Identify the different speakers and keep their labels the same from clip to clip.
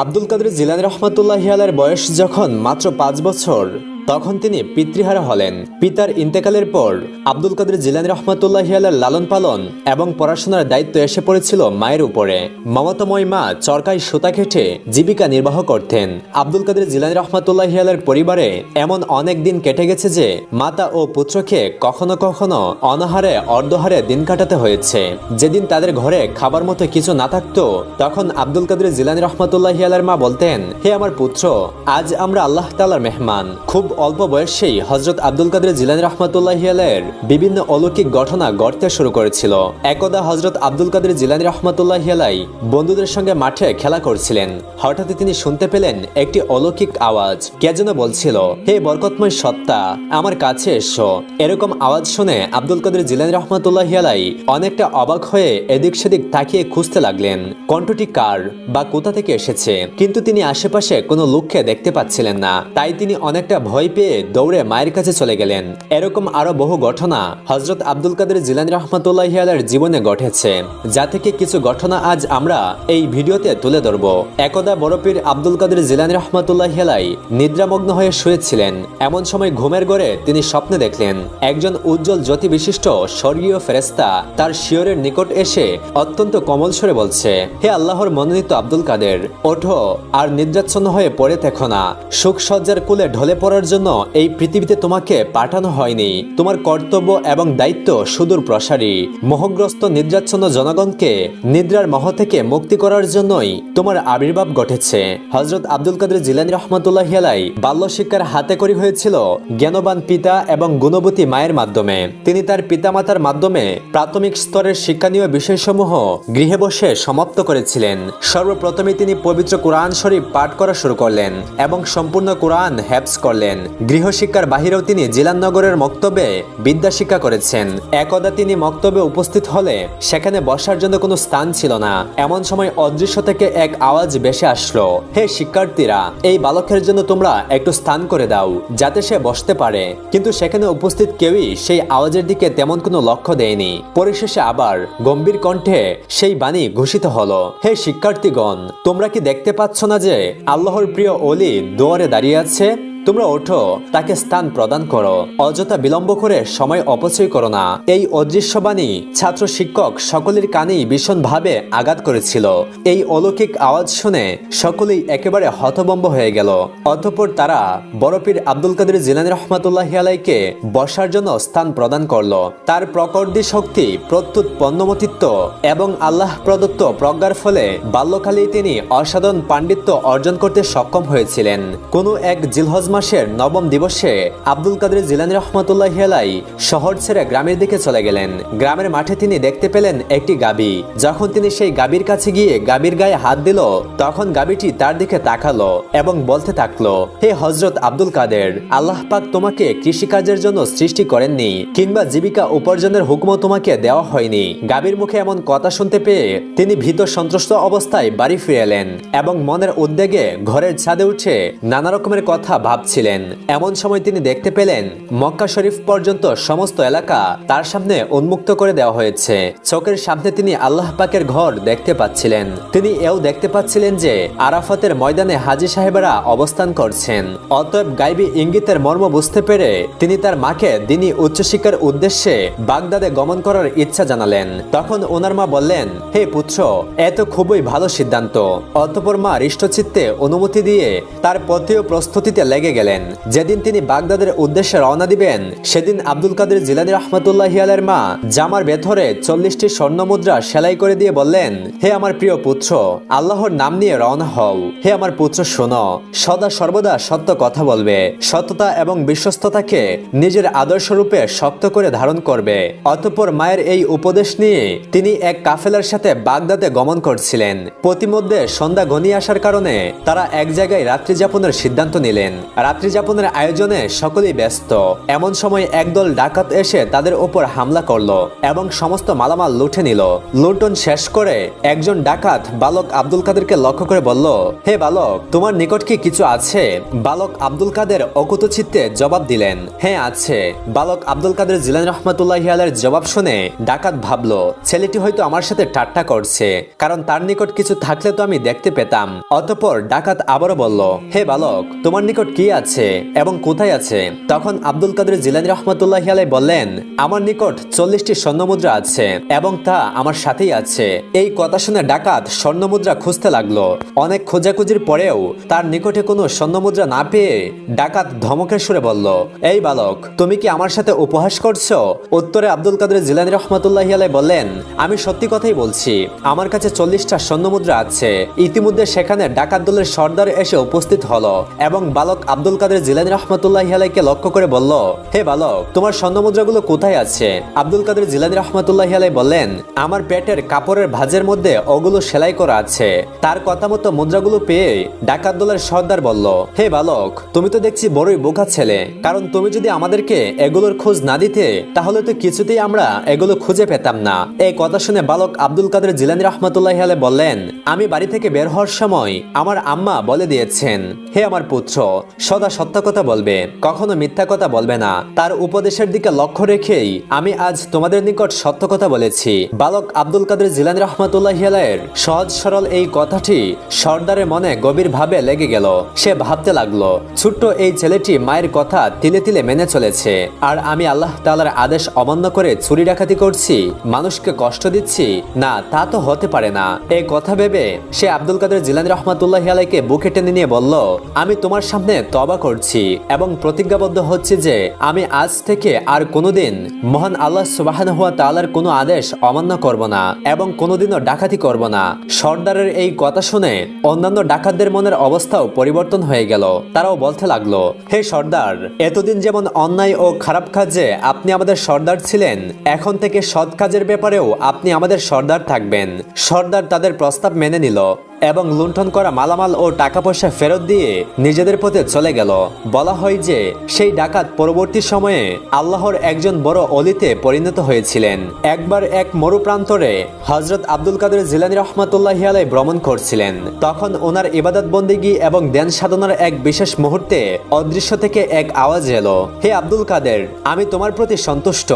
Speaker 1: আব্দুল কাদের জিলানী রহমাতুল্লাহি আলাইহির বয়স যখন মাত্র 5 বছর, তখন তিনি পিতৃহারা হলেন। পিতার ইন্তেকালের পর আব্দুল কাদের জিলানী রহমাতুল্লাহি আলাইহির লালন পালন এবং পড়াশোনার দায়িত্ব এসে পড়েছিল মায়ের উপরে। মমতাময়ী মা চরকায় সুতা কেটে জীবিকা নির্বাহ করতেন। আব্দুল কাদের জিলানী রহমাতুল্লাহি আলাইহির পরিবারে এমন অনেক দিন কেটে গেছে যে মাতা ও পুত্রকে কখনো কখনো অনাহারে অর্ধহারে দিন কাটাতে হয়েছে। যেদিন তাদের ঘরে খাবার মতো কিছু না থাকতো, তখন আব্দুল কাদের জিলানী রহমাতুল্লাহি আলাইহির মা বলতেন, হে আমার পুত্র, আজ আমরা আল্লাহ তাআলার মেহমান। খুব অল্প বয়সেই হযরত আব্দুল কাদের জিলানী রহমাতুল্লাহি আলাইহির বিভিন্ন অলৌকিক ঘটনা ঘটতে শুরু করেছিল। একদা হযরত আব্দুল কাদের জিলানী রহমাতুল্লাহি আলাইহি বন্ধুদের সঙ্গে মাঠে খেলা করছিলেন। হঠাৎ তিনি শুনতে পেলেন একটি অলৌকিক আওয়াজ। কে যেন বলছিল, হে বরকতময় সত্তা, আমার কাছে এসো। এরকম আওয়াজ শুনে আব্দুল কাদের জিলানী রহমাতুল্লাহি আলাইহি অনেকটা অবাক হয়ে এদিক সেদিক তাকিয়ে খুঁজতে লাগলেন কণ্ঠটি কার বা কোথা থেকে এসেছে। কিন্তু তিনি আশেপাশে কোনো লোককে দেখতে পাচ্ছিলেন না। তাই তিনি অনেকটা ভয় পেয়ে দৌড়ে মায়ের কাছে চলে গেলেন। এরকম আরো বহু ঘটনা হযরত আব্দুল কাদের জিলানী রহমাতুল্লাহি আলাইহির জীবনে ঘটেছে, যা থেকে কিছু ঘটনা আজ আমরা এই ভিডিওতে তুলে ধরব। একদা বড় পীর আব্দুল কাদের জিলানী রহমাতুল্লাহি আলাইহি নিদ্রামগ্ন হয়ে শুয়েছিলেন। এমন সময় ঘুমের ঘরে তিনি স্বপ্নে দেখলেন একজন উজ্জ্বল জ্যোতি বিশিষ্ট স্বর্গীয় ফেরেশতা তার শিয়রের নিকট এসে অত্যন্ত কোমল স্বরে বলছে, হে আল্লাহর মনোনীত আব্দুল কাদের, ওঠো, আর নিদ্রাচ্ছন্ন হয়ে পড়ে থেকো না। সুখ সজ্জার কুলে ঢলে পড়ার জন্য এই পৃথিবীতে তোমাকে পাঠানো হয়নি। তোমার কর্তব্য এবং দায়িত্ব সুদূর প্রসারী। মোহগ্রস্ত নিদ্রাচ্ছন্ন জনগণকে নিদ্রার মোহ থেকে মুক্তি করার জন্যই তোমার আবির্ভাব ঘটেছে। হযরত আব্দুল কাদের জিলানী রহমাতুল্লাহি আলাইহি বাল্য শিক্ষার হাতেখড়ি হয়েছিল জ্ঞানবান পিতা এবং গুণবতী মায়ের মাধ্যমে। তিনি তার পিতামাতার মাধ্যমে প্রাথমিক স্তরের শিক্ষণীয় বিষয়সমূহ গৃহে বসে সমাপ্ত করেছিলেন। সর্বপ্রথমে তিনি পবিত্র কুরআন শরীফ পাঠ করা শুরু করলেন এবং সম্পূর্ণ কুরআন হেফজ করলেন। গৃহশিক্ষার বাহিরেও তিনি জিলাননগরের মক্তবে বিদ্যা শিক্ষা করেছেন। একদা তিনি মক্তবে উপস্থিত হলে সেখানে বসার জন্য কোনো স্থান ছিল না। এমন সময় অদৃশ্য থেকে এক আওয়াজ ভেসে আসলো, হে শিক্ষার্থীরা, এই বালকের জন্য তোমরা একটু স্থান করে দাও যাতে সে বসতে পারে। কিন্তু সেখানে উপস্থিত কেউই সেই আওয়াজের দিকে তেমন কোনো লক্ষ্য দেয়নি। পরিশেষে আবার গম্ভীর কণ্ঠে সেই বাণী ঘোষিত হলো, হে শিক্ষার্থীগণ, তোমরা কি দেখতে পাচ্ছ না যে আল্লাহর প্রিয় ওলি দুয়ারে দাঁড়িয়ে আছে? তোমরা ওঠো, তাকে স্থান প্রদান করো। অযথা বিলম্ব করে সময় অপচয় করো না। এই অদৃশ্য বাণী ছাত্র শিক্ষক সকলের কানেই ভীষণভাবে আঘাত করেছিল। এই অলৌকিক আওয়াজ শুনে সকলেই একেবারে হতভম্ব হয়ে গেল। অতঃপর তারা বড় পীর আব্দুল কাদের জিলানী রহমাতুল্লাহি আলাইহিকে বসার জন্য স্থান প্রদান করলো। তার প্রকৃতি শক্তি, প্রত্যুত পণ্যমতিত্ব এবং আল্লাহ প্রদত্ত প্রজ্ঞার ফলে বাল্যকালেই তিনি অসাধারণ পাণ্ডিত্য অর্জন করতে সক্ষম হয়েছিলেন। কোনো এক জিলহজ মাসের নবম দিবসে আব্দুল কাদের জিলানী রহমাতুল্লাহি আলাইহি শহর ছেড়ে গ্রামের দিকে চলে গেলেন। গ্রামের মাঠে তিনি দেখতে পেলেন একটি গাবি। যখন তিনি সেই গাবির কাছে গিয়ে গাবির গায়ে হাত দিল, তখন গাবিটি তার দিকে তাকালো এবং বলতে থাকলো, হে হযরত আব্দুল কাদের, আল্লাহ পাক তোমাকে কৃষিকাজের জন্য সৃষ্টি করেননি, কিংবা জীবিকা উপার্জনের হুকুমও তোমাকে দেওয়া হয়নি। গাবির মুখে এমন কথা শুনতে পেয়ে তিনি ভীত সন্ত্রস্ত অবস্থায় বাড়ি ফিরে এলেন এবং মনের উদ্বেগে ঘরের ছাদে উঠে নানা রকমের কথা ভাবছিলেন। এমন সময় তিনি দেখতে পেলেন মক্কা শরীফ পর্যন্ত সমস্ত এলাকা তার সামনে উন্মুক্ত করে দেওয়া হয়েছে। চোখের সামনে তিনি আল্লাহ পাকের ঘর দেখতে পাচ্ছিলেন। তিনি এও দেখতে পাচ্ছিলেন যে আরাফাতের ময়দানে হাজী সাহেবেরা অবস্থান করছেন। অতএব গায়বী ইঙ্গিতের মর্ম বুঝতে পেরে তিনি তার মাকে দিনী উচ্চশিক্ষার উদ্দেশ্যে বাগদাদে গমন করার ইচ্ছা জানালেন। তখন ওনার মা বললেন, হে পুত্র, এত খুবই ভালো সিদ্ধান্ত। অতঃপর মা হৃষ্টচিত্তে অনুমতি দিয়ে তার পথেও প্রস্তুতিতে লেগে গেলেন। যেদিন তিনি বাগদাদের উদ্দেশ্যে রওনা দিবেন, সেদিন আব্দুল কাদের জিলানী রহমাতুল্লাহি আলাইহির মা জামার ভেতরে 40টি স্বর্ণ মুদ্রা সেলাই করে দিয়ে বললেন, হে আমার প্রিয় পুত্র, আল্লাহর নাম নিয়ে রওনা হও। হে আমার পুত্র, শোনো, সদা সর্বদা সত্য কথা বলবে, সততা এবং বিশ্বস্ততাকে নিজের আদর্শ রূপে শক্ত করে ধারণ করবে। অতঃপর মায়ের এই উপদেশ নিয়ে তিনি এক কাফেলার সাথে বাগদাদে গমন করছিলেন। প্রতিমধ্যে সন্ধ্যা ঘনিয়ে আসার কারণে তারা এক জায়গায় রাত্রি যাপনের সিদ্ধান্ত নিলেন। রাত্রি যাপনের আয়োজনে সকলেই ব্যস্ত। এমন সময় একদল ডাকাত এসে তাদের উপর হামলা করলো এবং সমস্ত মালামাল লুটে নিল। লুণ্ঠন শেষ করে একজন ডাকাত বালক আব্দুল কাদেরকে লক্ষ্য করে বলল, হে বালক, তোমার নিকট কি কিছু আছে? বালক আব্দুল কাদের অকুতচিত্তে জবাব দিলেন, হ্যাঁ আছে। বালক আব্দুল কাদের জিলানী রহমাতুল্লাহি আলাইহির জবাব শুনে ডাকাত ভাবলো, ছেলেটি হয়তো আমার সাথে ঠাট্টা করছে, কারণ তার নিকট কিছু থাকলে তো আমি দেখতে পেতাম। অতঃপর ডাকাত আবারও বলল, হে বালক, তোমার নিকট কি আছে এবং কোথায় আছে? তখন আব্দুল কাদের জিলানী রহমাতুল্লাহি আলাইহি বললেন, আমার নিকট 40টি স্বর্ণমুদ্রা আছে এবং তা আমার সাথেই আছে। এই কথা শুনে ডাকাত স্বর্ণমুদ্রা খুঁজতে লাগলো। অনেক খোঁজাখুঁজির পরেও তার নিকটে কোনো স্বর্ণমুদ্রা না পেয়ে ডাকাত ধমকের সুরে বলল, এই বালক, তুমি কি আমার সাথে উপহাস করছো? উত্তরে আব্দুল কাদের জিলানী রহমাতুল্লাহি আলাইহি বললেন, আমি সত্যি কথাই বলছি, আমার কাছে 40টা স্বর্ণমুদ্রা আছে। ইতিমধ্যে সেখানে ডাকাত দলের সর্দার এসে উপস্থিত হলো এবং বালক আব্দুল কাদের জিলানী রহমাতুল্লাহি আলাইহিকে লক্ষ্য করে বলল, হে বালক, তোমার স্বর্ণমুদ্রাগুলো কোথায় আছে? আব্দুল কাদের জিলানী রহমাতুল্লাহি আলাইহি বললেন, আমার পেটের কাপড়ের ভাঁজের মধ্যে ওগুলো সেলাই করা আছে। তার কথা মতো মুদ্রাগুলো পেয়ে ডাকাত দলের সর্দার বলল, হে বালক, তুমি তো দেখছি বড়ই বোকা ছেলে, কারণ তুমি যদি আমাদেরকে এগুলোর খোঁজ না দিতে তাহলে তো কিছুতেই আমরা এগুলো খুঁজে পেতাম না। এই কথা শুনে বালক আব্দুল কাদের জিলানী রহমাতুল্লাহি আলাইহি বললেন, আমি বাড়ি থেকে বের হওয়ার সময় আমার আম্মা বলে দিয়েছেন, হে আমার পুত্র, সদা সত্য কথা বলবে, কখনো মিথ্যা কথা বলবে না। তার উপদেশের দিকে লক্ষ্য রেখেই আমি আজ তোমাদের নিকট সত্য কথা বলেছি। বালক আব্দুল কাদের জিলানী রহমাতুল্লাহি আলাইহির সহজ সরল এই কথাটি সর্দারের মনে গভীরভাবে লেগে গেল। সে ভাবতে লাগলো, ছোট্ট এই ছেলেটি মায়ের কথা তিলে তিলে মেনে চলেছে, আর আমি আল্লাহ তাআলার আদেশ অমান্য করে চুরি ডাকাতি করছি, মানুষকে কষ্ট দিচ্ছি, না, তা তো হতে পারে না। এই কথা ভেবে সে আব্দুল কাদের জিলানী রহমাতুল্লাহি আলাইহিকে বুকে টেনে নিয়ে বলল, আমি তোমার সামনে তওবা করছি এবং প্রতিজ্ঞাবদ্ধ হচ্ছি যে আমি আজ থেকে আর কোনোদিন মহান আল্লাহ সুবহানাহু ওয়া তাআলার কোনো আদেশ অমান্য করব না এবং কোনোদিনও ডাকাতি করব না। সর্দারের এই কথা শুনে অন্যান্য ডাকাতদের মনের অবস্থাও পরিবর্তন হয়ে গেল। তারাও বলতে লাগলো, হে সর্দার, এতদিন যেমন অন্যায় ও খারাপ কাজে আপনি আমাদের সর্দার ছিলেন, এখন থেকে সৎ কাজের ব্যাপারেও আপনি আমাদের সর্দার থাকবেন। সর্দার তাদের প্রস্তাব মেনে নিল এবং লুণ্ঠন করা মালামাল ও টাকা পয়সা ফেরত দিয়ে নিজেদের পথে চলে গেল। বলা হয় যে সেই ডাকাত পরবর্তী সময়ে আল্লাহর একজন বড় অলিতে পরিণত হয়েছিলেন। একবার এক মরুপ্রান্তরে হযরত আব্দুল কাদের জিলানী রহমাতুল্লাহি আলাইহি ভ্রমণ করছিলেন। তখন ওনার ইবাদত বন্দেগী এবং ধ্যান সাধনার এক বিশেষ মুহূর্তে অদৃশ্য থেকে এক আওয়াজ এলো, হে আব্দুল কাদের, আমি তোমার প্রতি সন্তুষ্ট।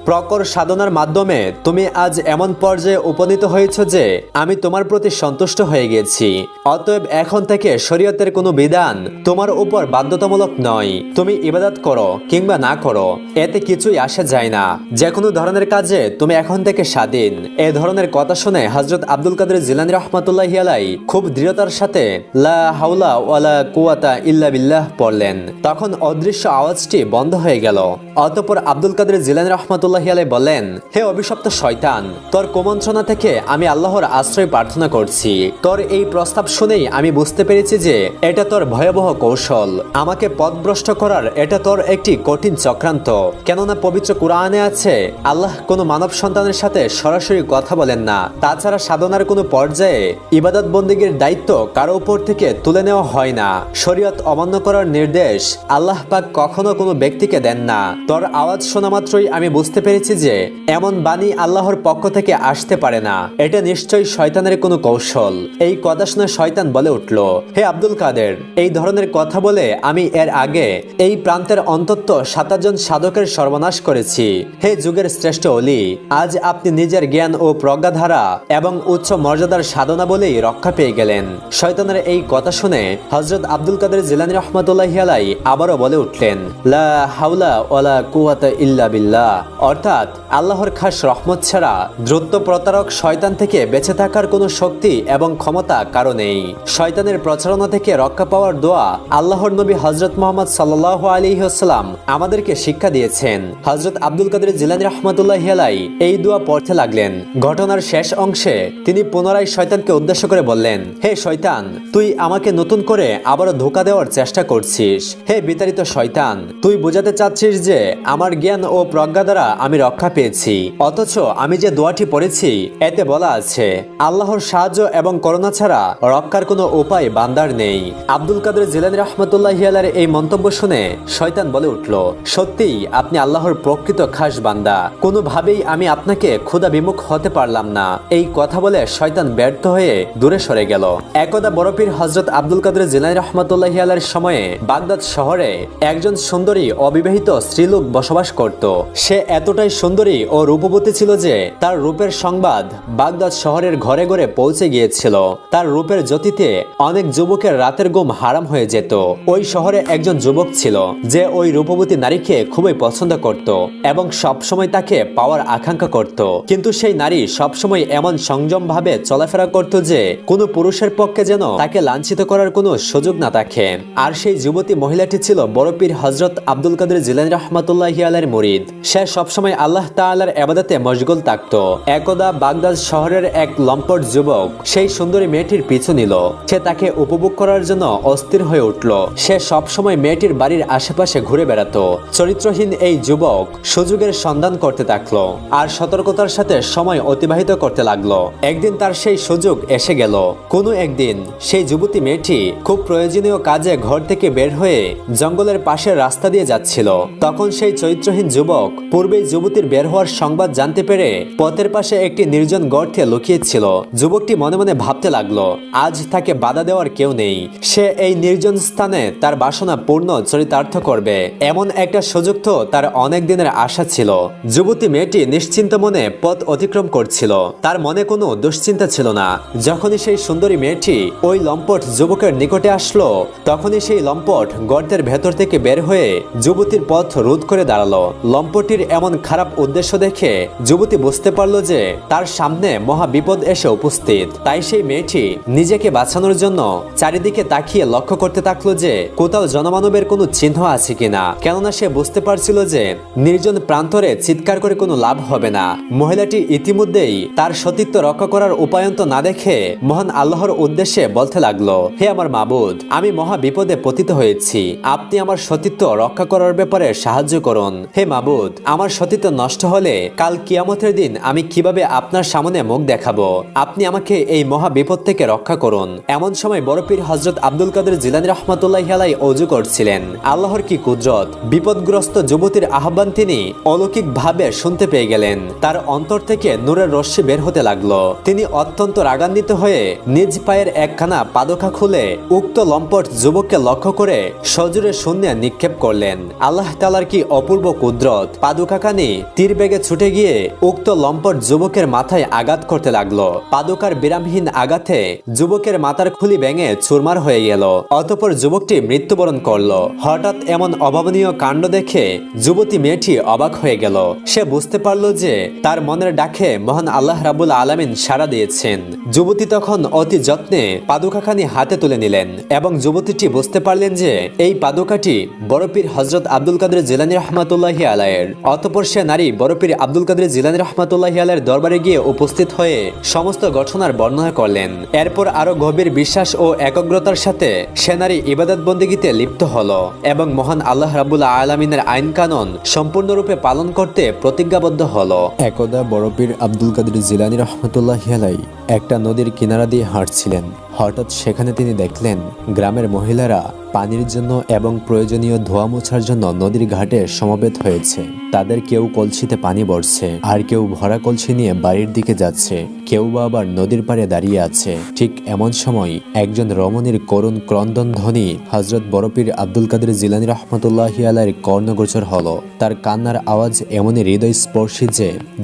Speaker 1: প্রখর সাধনার মাধ্যমে তুমি আজ এমন পর্যায়ে উপনীত হয়েছ যে আমি তোমার প্রতি সন্তুষ্ট হয়ে গেছি। অতএব এখন থেকে শরীয়তের কোনো বিধান তোমার উপর বাধ্যতামূলক নয়। তুমি ইবাদত করো কিংবা না করো, এতে কিছুই আসে যায় না। যে কোনো ধরনের কাজে তুমি এখন থেকে স্বাধীন। এ ধরনের কথা শুনে হযরত আব্দুল কাদের জিলানী রহমাতুল্লাহি আলাইহি খুব দৃঢ়তার সাথে লা হাওলা ওয়ালা কুওয়াতা ইল্লা বিল্লাহ পড়লেন। তখন অদৃশ্য আওয়াজটি বন্ধ হয়ে গেল। অতঃপর আব্দুল কাদের জিলানী রহমাতুল্লাহি আলাইহি বললেন, হে অভিশপ্ত শয়তান, তোর কুমন্ত্রণা থেকে আমি আল্লাহর আশ্রয় প্রার্থনা করছি। তোর এই প্রস্তাব শুনেই আমি বুঝতে পেরেছি যে এটা তোর ভয়াবহ কৌশল। আমাকে পথভ্রষ্ট করার এটা তোর একটি কঠিন চক্রান্ত। কেননা পবিত্র কুরআনে আছে, আল্লাহ কোনো মানব সন্তানের সাথে সরাসরি কথা বলেন না। তাছাড়া সাধনার কোনো পর্যায়ে ইবাদত বন্দেগীর দায়িত্ব কারো উপর থেকে তুলে নেওয়া হয় না। শরীয়ত অমান্য করার নির্দেশ আল্লাহ পাক কখনো কোনো ব্যক্তিকে দেন না। তোর আওয়াজ শোনা মাত্রই আমি বুঝতে পেরেছি যে এমন বাণী আল্লাহর পক্ষ থেকে আসতে পারে না। এটা নিশ্চয়ই শয়তানের কোনো কৌশল। এই কথা শুনে শয়তান বলে উঠল, হে আব্দুল কাদের, এই ধরনের কথা বলে আমি এর আগে এই প্রান্তের অন্তত 7 জন সাধকের সর্বনাশ করেছি। হে যুগের শ্রেষ্ঠ অলি, আজ আপনি নিজের জ্ঞান ও প্রজ্ঞাধারা এবং উচ্চ মর্যাদার সাধনা বলেই রক্ষা পেয়ে গেলেন। শয়তানের এই কথা শুনে হযরত আব্দুল কাদের জিলানী রহমাতুল্লাহি আলাইহি আবারও বলে উঠলেন, লা হাওলা ওয়ালা কুওয়াতা ইল্লা বিল্লাহ, অর্থাৎ আল্লাহর খাস রহমত ছাড়া দ্রুত প্রতারক শয়তান থেকে বেঁচে থাকার কোনো শক্তি এবং ক্ষমতা কারো নেই। শয়তানের প্রচারণা থেকে রক্ষা পাওয়ার দোয়া আল্লাহর নবী হযরত মুহাম্মদ সাল্লাল্লাহু আলাইহি ওয়াসাল্লাম আমাদেরকে শিক্ষা দিয়েছেন। হযরত আব্দুল কাদের জিলানী রহমাতুল্লাহি আলাইহি এই দোয়া পড়তে লাগলেন। ঘটনার শেষ অংশে তিনি পুনরায় শয়তানকে উদ্দেশ্য করে বললেন, হে শয়তান, তুই আমাকে নতুন করে আবারও ধোঁকা দেওয়ার চেষ্টা করছিস। হে বিতাড়িত শয়তান, তুই বোঝাতে চাচ্ছিস যে আমার জ্ঞান ও প্রজ্ঞা দ্বারা আমি রক্ষা পেয়েছি, অথচ আমি যে দোয়াটি পড়েছি এতে বলা আছে আল্লাহর সাহায্য এবং করুণা করোনা ছাড়া রক্ষার কোনো উপায় বান্দার নেই। আব্দুল কাদের জিলানী রাহমাতুল্লাহি আলাইহির এই মন্তব্য শুনে শয়তান বলে উঠল, সত্যিই আপনি আল্লাহর প্রকৃত খাস বান্দা, কোনোভাবেই আমি আপনাকে ক্ষুধা বিমুখ হতে পারলাম না। এই কথা বলে শয়তান ব্যর্থ হয়ে দূরে সরে গেল। একদা বড় পীর হযরত আব্দুল কাদের জিলানী রাহমাতুল্লাহি আলাইহির সময়ে বাগদাদ শহরে একজন সুন্দরী অবিবাহিত স্ত্রীলোক বসবাস করত। সে এতটাই সুন্দরী ও রূপবতী ছিল যে তার রূপের সংবাদ বাগদাদ শহরের ঘরে ঘরে পৌঁছে গিয়েছিল। তার রূপের জ্যোতিতে অনেক যুবকের রাতের ঘুম হারাম হয়ে যেত। ওই শহরে একজন যুবক ছিল যে ওই রূপবতী নারীকে খুবই পছন্দ করত এবং সবসময় তাকে পাওয়ার আকাঙ্ক্ষা করত। কিন্তু সেই নারী সবসময় এমন সংযম ভাবে চলাফেরা করত যে কোনো পুরুষের পক্ষে যেন তাকে লাঞ্ছিত করার কোনো সুযোগ না থাকে। আর সেই যুবতী মহিলাটি ছিল বড় পীর হযরত আব্দুল কাদের জিলানী রাহমাতুল্লাহি আলাইহির মুরিদ। সে সবসময় আল্লাহ তাআলার ইবাদতে মশগুল থাকত। একদা বাগদাদ শহরের এক লম্পট যুবক সেই সুন্দরী মেয়েটির পিছু নিল। সে তাকে উপভোগ করার জন্য অস্থির হয়ে উঠল। সে সবসময় মেয়েটির বাড়ির আশেপাশে ঘুরে বেড়াতো। চরিত্রহীন এই যুবক সুযোগের সন্ধান করতে থাকলো আর সতর্কতার সাথে সময় অতিবাহিত করতে লাগলো। একদিন তার সেই সুযোগ এসে গেল। কোনো একদিন সেই যুবতী মেয়েটি খুব প্রয়োজনীয় কাজে ঘর থেকে বের হয়ে জঙ্গলের পাশের রাস্তা দিয়ে যাচ্ছিল। তখন সেই চরিত্রহীন যুবক পূর্বেই যুবতীর বের হওয়ার সংবাদ জানতে পেরে পথের পাশে একটি নির্জন গর্তে লুকিয়েছিল। যুবকটি মনে মনে ভাবতে লাগলো, আজ তাকে বাধা দেওয়ার কেউ নেই। সে এই নির্জন স্থানে তার বাসনা পূর্ণ চরিতার্থ করবে, এমন একটা সুযোগ তো তার অনেক দিনের আশা ছিল। যুবতী মেয়েটি নিশ্চিন্ত মনে পথ অতিক্রম করছিল। তার মনে কোনো দুশ্চিন্তা ছিল না। যখনই সেই সুন্দরী মেয়েটি ওই লম্পট যুবকের নিকটে আসলো, তখনই সেই লম্পট গর্তের ভেতর থেকে বের হয়ে যুবতীর পথ রোধ করে দাঁড়ালো। লম্পটির এমন খারাপ উদ্দেশ্য দেখে যুবতী বুঝতে পারলো যে তার সামনে মহা বিপদ এসে উপস্থিত। তাই সেই মেয়েটি নিজেকে বাঁচানোর জন্য চারিদিকে তাকিয়ে লক্ষ্য করতে থাকলো যে কোথাও জনমানবের কোনো চিহ্ন আছে কিনা। কেননা সে বুঝতে পারছিল যে নির্জন প্রান্তরে চিৎকার করে কোনো লাভ হবে না। মহিলাটি ইতিমধ্যেই তার সতীত্ব রক্ষা করার উপায়ন্ত না দেখে মহান আল্লাহর উদ্দেশ্যে বলতে লাগলো, হে আমার মাবুদ, আমি মহা বিপদে পতিত হয়েছি, আপনি আমার সতীত্ব রক্ষা করার ব্যাপারে সাহায্য করুন। হে মাবুদ, আমার সতীত্ব নষ্ট হলে কাল কিয়ামতের দিন আমি কিভাবে আপনার সামনে মুখ দেখাবো? আপনি আমাকে এই মহা বিপদ থেকে রক্ষা করুন। এমন সময় বড় পীর হযরত আব্দুল কাদের জিলানী রাহমাতুল্লাহি আলাইহি ওযু করছিলেন। আল্লাহর কি কুদরত! বিপদগ্রস্ত যুবতীর আহ্বান তিনি অলৌকিক ভাবে শুনতে পেয়ে গেলেন। তার অন্তর থেকে নূরের রশ্মি বের হতে লাগলো। তিনি অত্যন্ত রাগান্বিত হয়ে নিজ পায়ের একখানা পাদকা খুলে উক্ত লম্পট যুবককে লক্ষ্য করে সজোরে শূন্যে নিক্ষেপ করলেন। আল্লাহ তাআলার কি অপূর্ব কুদরত! পাদুকাখানি তীর বেগে ছুটে গিয়ে উক্ত লম্পট যুবকের মাথায় আঘাত করতে লাগলো। পাদুকার বিরামহীন আঘাতে যুবকের মাথার খুলি ভেঙে চুরমার হয়ে গেল। অতঃপর যুবকটি মৃত্যুবরণ করলো। হঠাৎ এমন অভাবনীয় কাণ্ড দেখে যুবতী মেয়েটি অবাক হয়ে গেল। সে বুঝতে পারলো যে তার মনের ডাকে মহান আল্লাহ রাব্বুল আলামিন সাড়া দিয়েছেন। যুবতী তখন অতি যত্নে পাদুকাখানি হাতে তুলে নিলেন এবং যুবতীটি বুঝতে পারলেন যে এই পাদুকাটি বড় পীর হযরত আব্দুল কাদের জিলানী রাহমাতুল্লাহি আলাইহির। অতঃপর সে নারী বড় পীর আব্দুল কাদের জিলানী রাহমাতুল্লাহি আলাইহির দরবারে গিয়ে উপস্থিত হয়ে সমস্ত ঘটনার বর্ণনা করলেন। এরপর আরো গভীর বিশ্বাস ও একাগ্রতার সাথে সে নারী ইবাদত বন্দেগীতে লিপ্ত হলো এবং মহান আল্লাহ রাব্বুল আলামিনের আইন কানুন সম্পূর্ণরূপে পালন করতে প্রতিজ্ঞাবদ্ধ হলো। একদা বড় পীর আব্দুল কাদের জিলানী রাহমাতুল্লাহি আলাইহি একটা নদীর কিনারা দিয়ে হাঁটছিলেন। হঠাৎ সেখানে তিনি দেখলেন গ্রামের মহিলারা পানির জন্য এবং প্রয়োজনীয় ধোয়া মোছার জন্য নদীর ঘাটে সমবেত হয়েছে। তাদের কেউ কলসিতে পানি ভরছে, আর কেউ ভরা কলসি নিয়ে বাড়ির দিকে যাচ্ছে, কেউ বা আবার নদীর পাড়ে দাঁড়িয়ে আছে। ঠিক এমন সময় একজন রমণীর করুণ ক্রন্দন ধ্বনি হযরত বড় পীর আব্দুল কাদের জিলানী রাহমাতুল্লাহি আলাইহির কর্ণগোচর হলো। তার কান্নার আওয়াজ এমনই হৃদয়স্পর্শী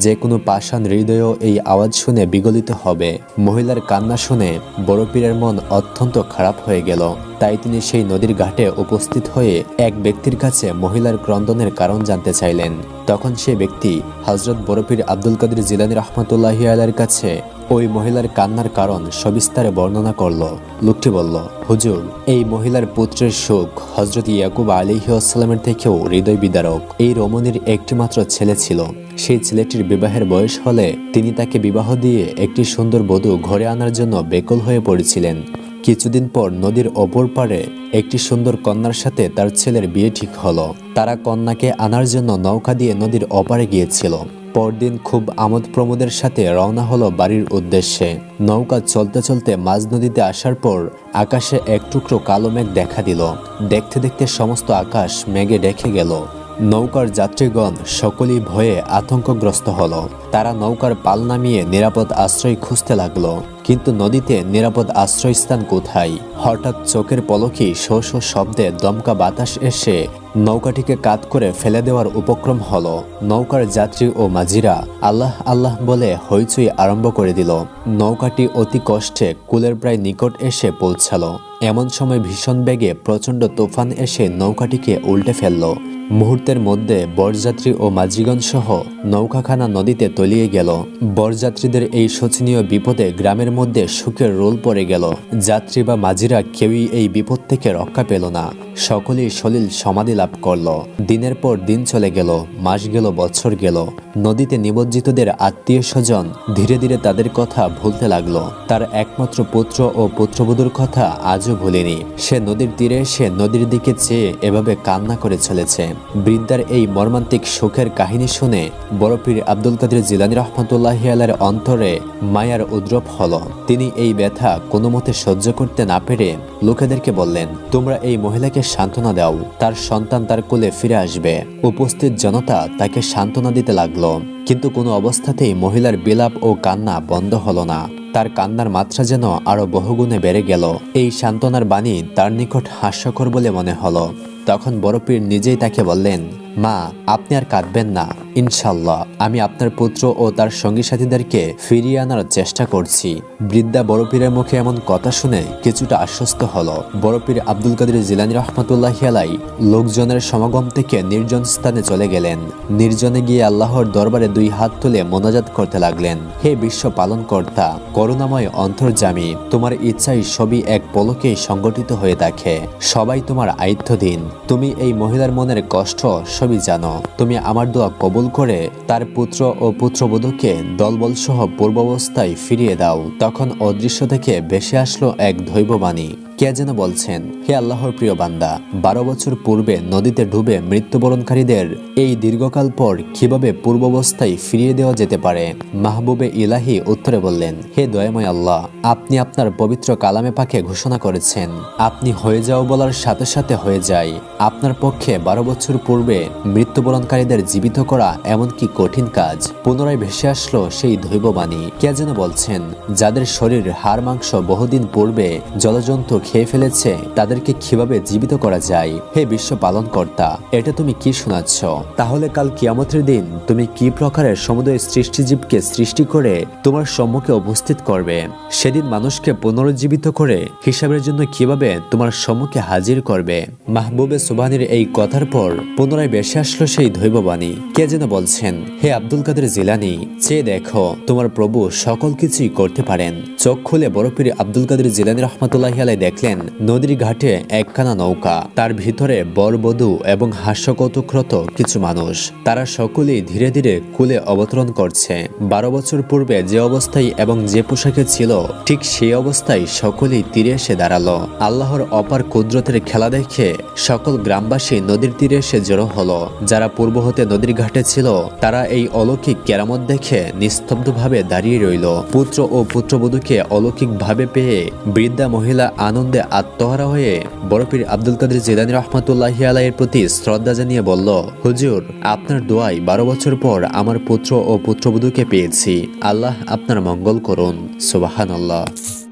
Speaker 1: যে কোনো পাষাণ হৃদয়ও এই আওয়াজ শুনে বিগলিত হবে। মহিলার কান্না শুনে বড় পীরের মন অত্যন্ত খারাপ হয়ে গেল। তাই তিনি সেই নদীর ঘাটে উপস্থিত হয়ে এক ব্যক্তির কাছে মহিলার ক্রন্দনের কারণ জানতে চাইলেন। তখন সে ব্যক্তি হযরত বড় পীর আব্দুল কাদের জিলানী রাহমাতুল্লাহি আলাইহির কাছে ওই মহিলার কান্নার কারণ সবিস্তারে বর্ণনা করল। লোকটি বলল, হুজুর, এই মহিলার পুত্রের শোক হযরত ইয়াকুব আলাইহিস সালামের থেকেও হৃদয় বিদারক। এই রমণীর একটি মাত্র ছেলে ছিল। সেই ছেলেটির বিবাহের বয়স হলে তিনি তাকে বিবাহ দিয়ে একটি সুন্দর বধূ ঘরে আনার জন্য বেকুল হয়ে পড়েছিলেন। কিছুদিন পর নদীর অপর পারে একটি সুন্দর কন্যার সাথে তার ছেলের বিয়ে ঠিক হলো। তারা কন্যাকে আনার জন্য নৌকা দিয়ে নদীর অপারে গিয়েছিল। পরদিন খুব আমোদ প্রমোদের সাথে রওনা হলো বাড়ির উদ্দেশ্যে। নৌকা চলতে চলতে মাঝ নদীতে আসার পর আকাশে এক টুকরো কালো মেঘ দেখা দিল। দেখতে দেখতে সমস্ত আকাশ মেঘে ঢেকে গেল। নৌকার যাত্রীগণ সকলেই ভয়ে আতঙ্কগ্রস্ত হলো। তারা নৌকার পাল নামিয়ে নিরাপদ আশ্রয় খুঁজতে লাগলো, কিন্তু নদীতে নিরাপদ আশ্রয়স্থান কোথায়? হঠাৎ চোখের পলকে শো শো শব্দে দমকা বাতাস এসে নৌকাটিকে কাত করে ফেলে দেওয়ার উপক্রম হলো। নৌকার যাত্রী ও মাঝিরা আল্লাহ আল্লাহ বলে হইচই আরম্ভ করে দিল। নৌকাটি অতি কষ্টে কুলের প্রায় নিকট এসে পৌঁছালো। এমন সময় ভীষণ বেগে প্রচণ্ড তুফান এসে নৌকাটিকে উল্টে ফেলল। মুহূর্তের মধ্যে বরযাত্রী ও মাঝিগণ সহ নৌকাখানা নদীতে তলিয়ে গেল। বরযাত্রীদের এই শোচনীয় বিপদে গ্রামের মধ্যে শোকের রোল পড়ে গেল। যাত্রী বা মাঝিরা কেউই এই বিপদ থেকে রক্ষা পেল না। সকলেই সলিল সমাধি লাভ করল। দিনের পর দিন চলে গেল, মাস গেল, বছর গেল। নদীতে নিমজ্জিতদের আত্মীয় স্বজন ধীরে ধীরে তাদের কথা ভুলতে লাগলো। তার একমাত্র পুত্র ও পুত্রবধূর কথা আজও ভুলেনি। সে নদীর তীরে এসে নদীর দিকে চেয়ে এভাবে কান্না করে চলেছে। বৃদ্ধার এই মর্মান্তিক শোকের কাহিনী শুনে বড় পীর আব্দুল কাদের জিলানী রহমতুল্লাহি আলাইহির অন্তরে মায়ার উদ্রব হলো। তিনি এই ব্যথা কোনো মতে সহ্য করতে না পেরে লোকেদেরকে বললেন, তোমরা এই মহিলাকে সান্ত্বনা দাও, তার সন্তান তার কোলে ফিরে আসবে। উপস্থিত জনতা তাকে সান্ত্বনা দিতে লাগলো, কিন্তু কোনো অবস্থাতেই মহিলার বিলাপ ও কান্না বন্ধ হলো না। তার কান্নার মাত্রা যেন আরো বহুগুণে বেড়ে গেল। এই সান্ত্বনার বাণী তার নিকট হাস্যকর বলে মনে হলো। তখন বড় পীর নিজেই তাকে বললেন, মা, আপনি আর কাঁদবেন না, ইনশাল্লাহ আমি আপনার পুত্র ও তার সঙ্গী সাথীদেরকে ফিরিয়ে আনার চেষ্টা করছি। বৃদ্ধা বড় পীরের মুখে এমন কথা শুনে কিছুটা আশ্বস্ত হলো। বড় পীর আব্দুল কাদের জিলানী রহমতুল্লাহি আলাইহি লোকজনের সমাগম থেকে নির্জন স্থানে চলে গেলেন। নির্জনে গিয়ে আল্লাহর দরবারে দুই হাত তুলে মোনাজাত করতে লাগলেন, হে বিশ্ব পালনকর্তা, করুণাময় অন্তর্যামী, তোমার ইচ্ছাই সবই এক পলকেই সংগঠিত হয়ে থাকে। সবাই তোমার আয়ত্তাধীন। তুমি এই মহিলার মনের কষ্ট সবই জানো। তুমি আমার দোয়া কবুল করে তার পুত্র ও পুত্রবধূকে দলবল সহ পূর্বাবস্থায় ফিরিয়ে দাও। তখন অদৃশ্য থেকে ভেসে আসলো এক দৈববাণী। কে যেন বলছেন, হে আল্লাহর প্রিয় বান্দা, 12 বছর পূর্বে নদীতে ডুবে মৃত্যুবরণকারীদের এই দীর্ঘকাল পর কিভাবে পূর্বাবস্থায় ফিরিয়ে দেওয়া যেতে পারে? মাহবুবে ইলাহি উত্তরে বললেন, হে দয়াময় আল্লাহ, আপনি আপনার পবিত্র কালামে পাকে ঘোষণা করেছেন, আপনি হয়ে যাও বলার সাথে সাথে হয়ে যায়। আপনার পক্ষে 12 বছর পূর্বে মৃত্যুবরণকারীদের জীবিত করা এমন কি কঠিন কাজ? পুনরায় ভেসে আসলো সেই দৈববাণী। কে যেন বলছেন, যাদের শরীর হাড় মাংস বহুদিন পূর্বে জলজন্তু খেয়ে ফেলেছে, তাদেরকে কিভাবে জীবিত করা যায়? হে বিশ্ব পালনকর্তা, এটা তুমি কি শোনাচ্ছ? তাহলে কাল কিয়ামতের দিন তুমি কি প্রকারের সমুদয় সৃষ্টিজীবকে সৃষ্টি করে তোমার সম্মুখে উপস্থিত করবে? সেদিন মানুষকে পুনরুজ্জীবিত করে হিসাবের জন্য কিভাবে তোমার সম্মুখে হাজির করবে? মাহবুবে সুবহানীর এই কথার পর পুনরায় ভেসে আসলো সেই দৈববাণী। কে যেন বলছেন, হে আব্দুল কাদের জিলানী, চেয়ে দেখো, তোমার প্রভু সকল কিছুই করতে পারেন। চোখ খুলে বড় পীর আব্দুল কাদের জিলানী রহমতুল্লাহি আলাইহি দেখলেন নদীর ঘাটে একখানা নৌকা, তার ভিতরে বর বধূ এবং হাস্যকৌতুকরত কিছু মানুষ। তারা সকলেই ধীরে ধীরে কুলে অবতরণ করছে। 12 বছর পূর্বে যে অবস্থায় এবং যে পোশাকে ছিল, ঠিক সেই অবস্থায় সকলেই তীরে এসে দাঁড়ালো। আল্লাহর অপার কুদরতের খেলা দেখে সকল গ্রামবাসী নদীর তীরে এসে জড়ো হলো। যারা পূর্ব হতে নদীর ঘাটে ছিল, তারা এই অলৌকিক কেরামত দেখে নিস্তব্ধভাবে দাঁড়িয়ে রইল। পুত্র ও পুত্রবধূকে অলৌকিক ভাবে পেয়ে বৃদ্ধা মহিলা আনন্দে আত্মহারা হয়ে বড় পীর আব্দুল কাদের জিলানী রহমতুল্লাহি আলাইহির প্রতি শ্রদ্ধা জানিয়ে বলল, হুজুর, আপনার দোয়ায় 12 বছর পর আমার পুত্র ও পুত্রবধূকে পেয়েছি। আল্লাহ আপনার মঙ্গল করুন। সুবহানাল্লাহ।